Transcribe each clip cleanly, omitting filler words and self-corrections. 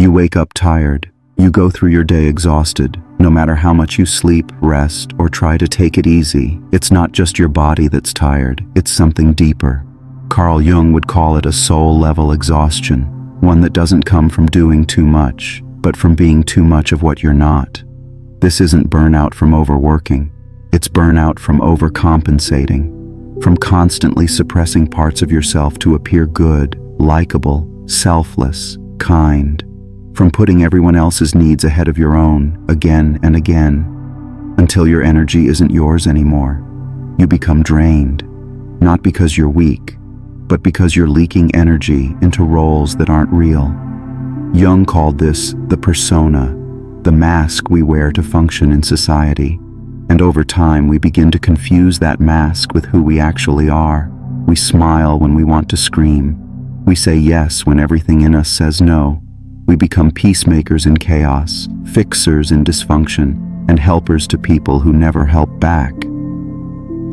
You wake up tired. You go through your day exhausted. No matter how much you sleep, rest, or try to take it easy, it's not just your body that's tired, it's something deeper. Carl Jung would call it a soul-level exhaustion, one that doesn't come from doing too much, but from being too much of what you're not. This isn't burnout from overworking. It's burnout from overcompensating, from constantly suppressing parts of yourself to appear good, likable, selfless, kind, from putting everyone else's needs ahead of your own again and again, until your energy isn't yours anymore. You become drained, not because you're weak, but because you're leaking energy into roles that aren't real. Jung called this the persona, the mask we wear to function in society. And over time, we begin to confuse that mask with who we actually are. We smile when we want to scream. We say yes when everything in us says no. We become peacemakers in chaos, fixers in dysfunction, and helpers to people who never help back.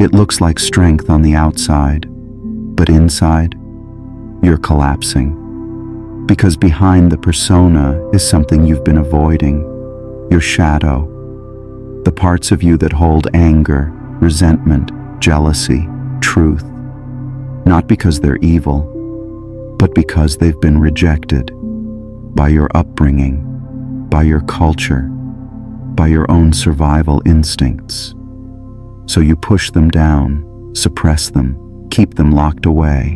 It looks like strength on the outside, but inside, you're collapsing. Because behind the persona is something you've been avoiding, your shadow. The parts of you that hold anger, resentment, jealousy, truth. Not because they're evil, but because they've been rejected by your upbringing, by your culture, by your own survival instincts. So you push them down, suppress them, keep them locked away.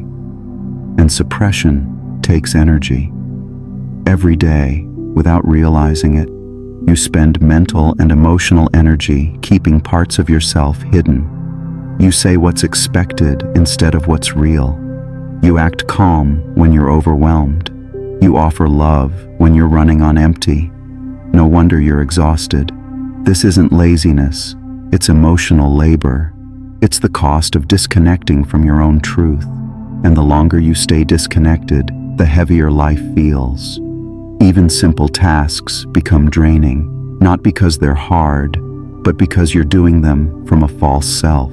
And suppression takes energy. Every day, without realizing it, you spend mental and emotional energy keeping parts of yourself hidden. You say what's expected instead of what's real. You act calm when you're overwhelmed. You offer love when you're running on empty. No wonder you're exhausted. This isn't laziness, it's emotional labor. It's the cost of disconnecting from your own truth. And the longer you stay disconnected, the heavier life feels. Even simple tasks become draining, not because they're hard, but because you're doing them from a false self.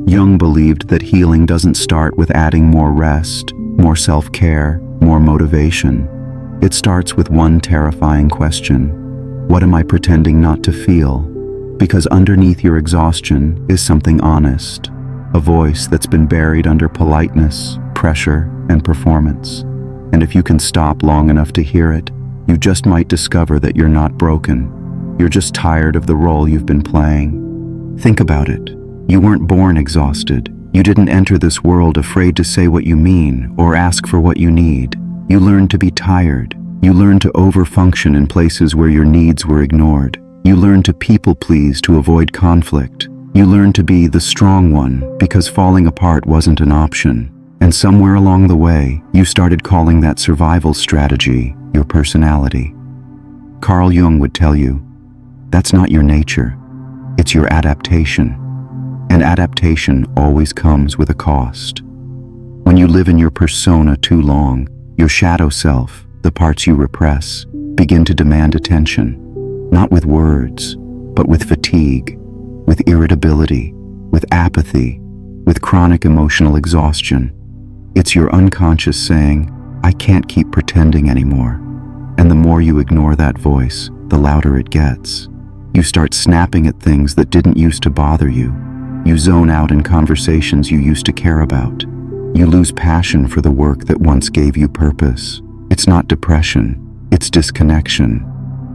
Jung believed that healing doesn't start with adding more rest, more self-care, more motivation. It starts with one terrifying question: what am I pretending not to feel? Because underneath your exhaustion is something honest, a voice that's been buried under politeness, pressure, and performance. And if you can stop long enough to hear it, you just might discover that you're not broken. You're just tired of the role you've been playing. Think about it. You weren't born exhausted. You didn't enter this world afraid to say what you mean or ask for what you need. You learned to be tired. You learned to overfunction in places where your needs were ignored. You learned to people-please to avoid conflict. You learned to be the strong one because falling apart wasn't an option. And somewhere along the way, you started calling that survival strategy your personality. Carl Jung would tell you, that's not your nature. It's your adaptation. And adaptation always comes with a cost. When you live in your persona too long, your shadow self, the parts you repress, begin to demand attention. Not with words, but with fatigue, with irritability, with apathy, with chronic emotional exhaustion. It's your unconscious saying, I can't keep pretending anymore. And the more you ignore that voice, the louder it gets. You start snapping at things that didn't used to bother you. You zone out in conversations you used to care about. You lose passion for the work that once gave you purpose. It's not depression, it's disconnection.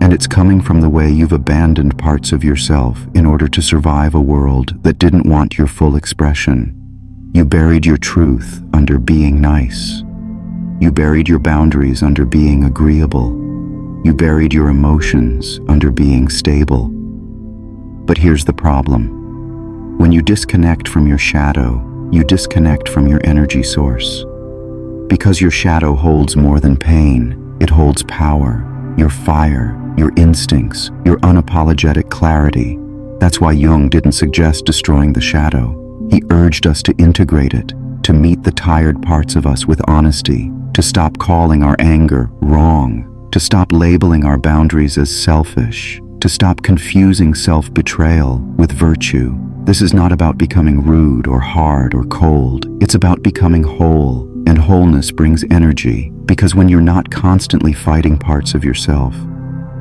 And it's coming from the way you've abandoned parts of yourself in order to survive a world that didn't want your full expression. You buried your truth under being nice. You buried your boundaries under being agreeable. You buried your emotions under being stable. But here's the problem. When you disconnect from your shadow, you disconnect from your energy source. Because your shadow holds more than pain, it holds power, your fire, your instincts, your unapologetic clarity. That's why Jung didn't suggest destroying the shadow. He urged us to integrate it, to meet the tired parts of us with honesty, to stop calling our anger wrong, to stop labeling our boundaries as selfish, to stop confusing self-betrayal with virtue. This is not about becoming rude or hard or cold. It's about becoming whole, And wholeness brings energy, because when you're not constantly fighting parts of yourself,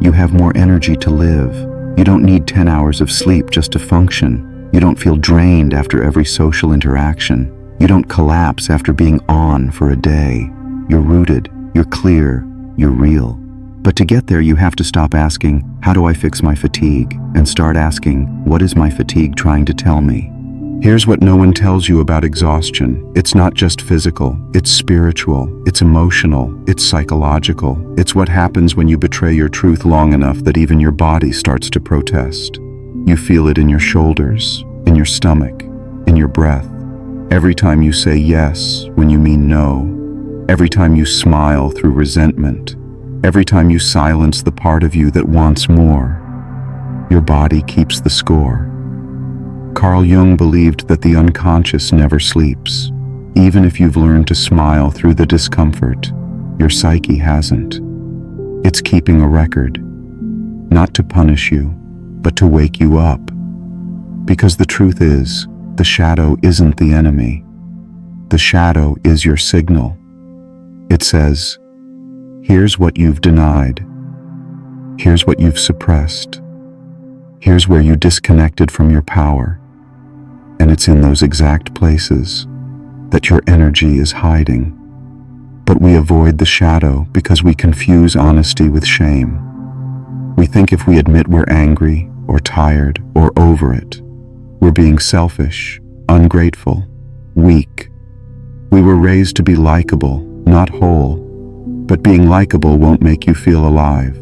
you have more energy to live. You don't need 10 hours of sleep just to function. You don't feel drained after every social interaction. You don't collapse after being on for a day. You're rooted, you're clear, you're real. But to get there, you have to stop asking, how do I fix my fatigue? And start asking, what is my fatigue trying to tell me? Here's what no one tells you about exhaustion. It's not just physical, it's spiritual, it's emotional, it's psychological. It's what happens when you betray your truth long enough that even your body starts to protest. You feel it in your shoulders, in your stomach, in your breath. Every time you say yes when you mean no. Every time you smile through resentment. Every time you silence the part of you that wants more. Your body keeps the score. Carl Jung believed that the unconscious never sleeps. Even if you've learned to smile through the discomfort, your psyche hasn't. It's keeping a record, not to punish you, but to wake you up. Because the truth is, the shadow isn't the enemy. The shadow is your signal. It says, here's what you've denied. Here's what you've suppressed. Here's where you disconnected from your power. And it's in those exact places that your energy is hiding. But we avoid the shadow because we confuse honesty with shame. We think if we admit we're angry or tired or over it, we're being selfish, ungrateful, weak. We were raised to be likable, not whole. But being likable won't make you feel alive.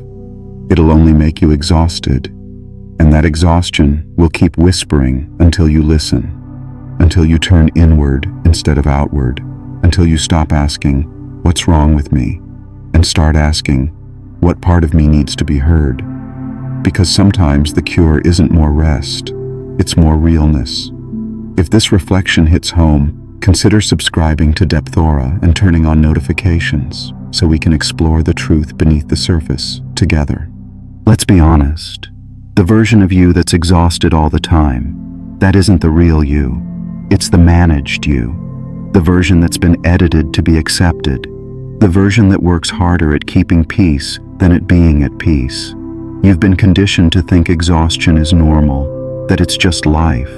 It'll only make you exhausted. And that exhaustion will keep whispering until you listen, until you turn inward instead of outward, until you stop asking, what's wrong with me? And start asking, what part of me needs to be heard? Because sometimes the cure isn't more rest, it's more realness. If this reflection hits home, consider subscribing to Depthora and turning on notifications so we can explore the truth beneath the surface together. Let's be honest. The version of you that's exhausted all the time, that isn't the real you. It's the managed you. The version that's been edited to be accepted. The version that works harder at keeping peace than at being at peace. You've been conditioned to think exhaustion is normal, that it's just life,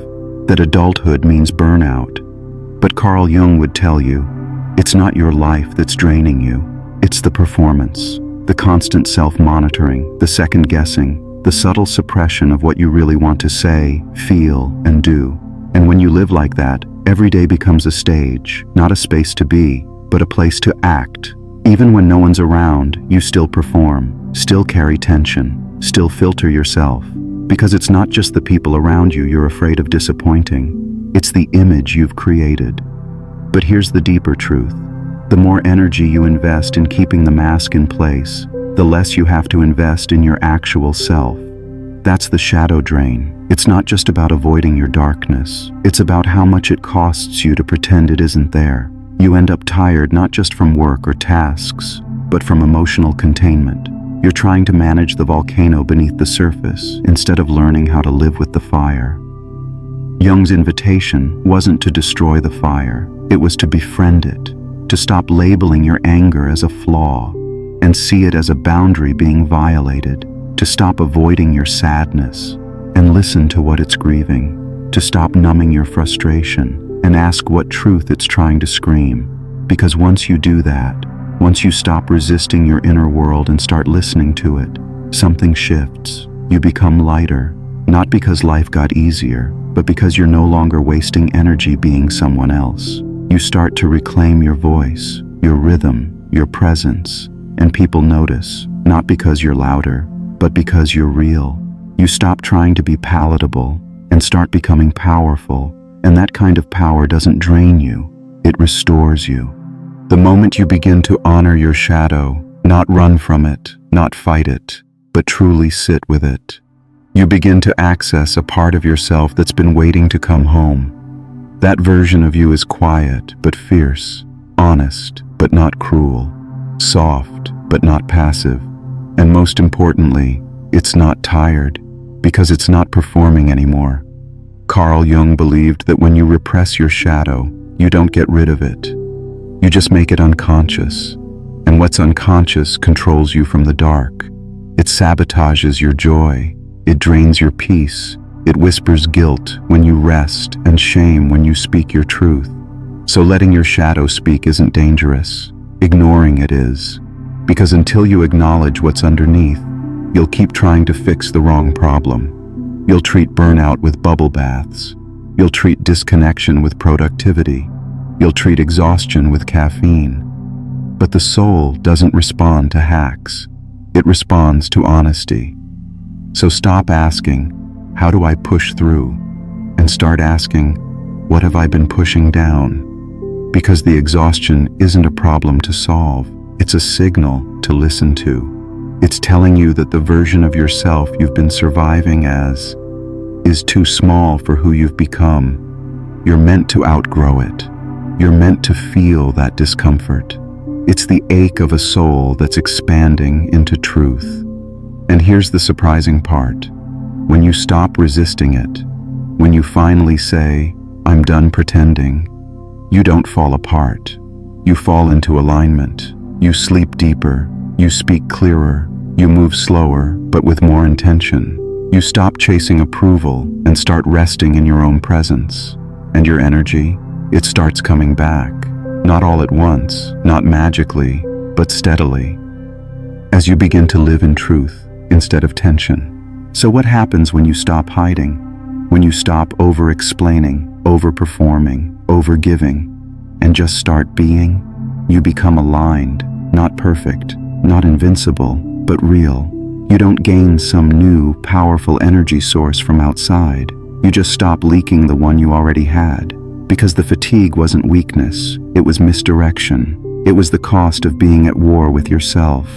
that adulthood means burnout. But Carl Jung would tell you, it's not your life that's draining you. It's the performance, the constant self-monitoring, the second-guessing, the subtle suppression of what you really want to say, feel, and do. And when you live like that, every day becomes a stage, not a space to be, but a place to act. Even when no one's around, you still perform, still carry tension, still filter yourself. Because it's not just the people around you you're afraid of disappointing, it's the image you've created. But here's the deeper truth. The more energy you invest in keeping the mask in place, the less you have to invest in your actual self. That's the shadow drain. It's not just about avoiding your darkness. It's about how much it costs you to pretend it isn't there. You end up tired not just from work or tasks, but from emotional containment. You're trying to manage the volcano beneath the surface instead of learning how to live with the fire. Jung's invitation wasn't to destroy the fire. It was to befriend it, to stop labeling your anger as a flaw and see it as a boundary being violated, to stop avoiding your sadness and listen to what it's grieving, to stop numbing your frustration and ask what truth it's trying to scream. Because once you do that, once you stop resisting your inner world and start listening to it, something shifts. You become lighter, not because life got easier, but because you're no longer wasting energy being someone else. You start to reclaim your voice, your rhythm, your presence, and people notice, not because you're louder, but because you're real. You stop trying to be palatable and start becoming powerful, and that kind of power doesn't drain you, it restores you. The moment you begin to honor your shadow, not run from it, not fight it, but truly sit with it, you begin to access a part of yourself that's been waiting to come home. That version of you is quiet but fierce, honest but not cruel, soft but not passive, and most importantly, it's not tired, because it's not performing anymore. Carl Jung believed that when you repress your shadow, you don't get rid of it. You just make it unconscious. And what's unconscious controls you from the dark. It sabotages your joy. It drains your peace. It whispers guilt when you rest and shame when you speak your truth. So letting your shadow speak isn't dangerous. Ignoring it is. Because until you acknowledge what's underneath, you'll keep trying to fix the wrong problem. You'll treat burnout with bubble baths. You'll treat disconnection with productivity. You'll treat exhaustion with caffeine. But the soul doesn't respond to hacks. It responds to honesty. So stop asking, how do I push through? And start asking, what have I been pushing down? Because the exhaustion isn't a problem to solve. It's a signal to listen to. It's telling you that the version of yourself you've been surviving as is too small for who you've become. You're meant to outgrow it. You're meant to feel that discomfort. It's the ache of a soul that's expanding into truth. And here's the surprising part. When you stop resisting it, when you finally say, I'm done pretending, you don't fall apart. You fall into alignment. You sleep deeper. You speak clearer. You move slower, but with more intention. You stop chasing approval and start resting in your own presence. And your energy, it starts coming back. Not all at once, not magically, but steadily. As you begin to live in truth instead of tension. So what happens when you stop hiding? When you stop over-explaining, over-performing, over-giving, and just start being? You become aligned, not perfect, not invincible, but real. You don't gain some new, powerful energy source from outside. You just stop leaking the one you already had. Because the fatigue wasn't weakness, it was misdirection. It was the cost of being at war with yourself.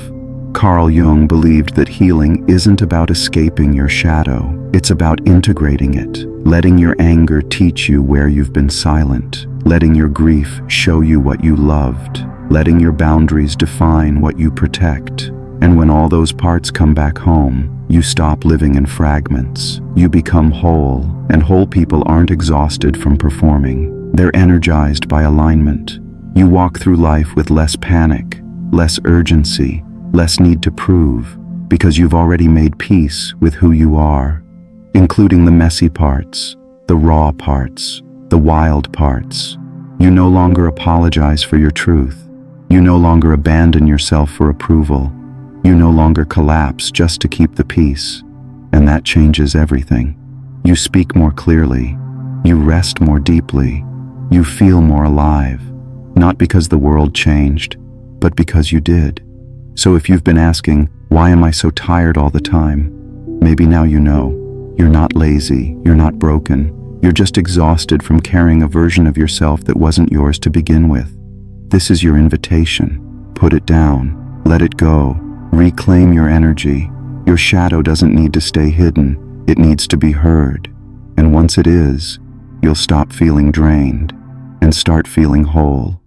Carl Jung believed that healing isn't about escaping your shadow. It's about integrating it, letting your anger teach you where you've been silent, letting your grief show you what you loved, letting your boundaries define what you protect. And when all those parts come back home, you stop living in fragments. You become whole, and whole people aren't exhausted from performing. They're energized by alignment. You walk through life with less panic, less urgency, less need to prove, because you've already made peace with who you are, including the messy parts, the raw parts, the wild parts. You no longer apologize for your truth. You no longer abandon yourself for approval. You no longer collapse just to keep the peace, and that changes everything. You speak more clearly. You rest more deeply. You feel more alive, not because the world changed, but because you did. So if you've been asking, why am I so tired all the time? Maybe now you know. You're not lazy. You're not broken. You're just exhausted from carrying a version of yourself that wasn't yours to begin with. This is your invitation. Put it down. Let it go. Reclaim your energy. Your shadow doesn't need to stay hidden. It needs to be heard. And once it is, you'll stop feeling drained and start feeling whole.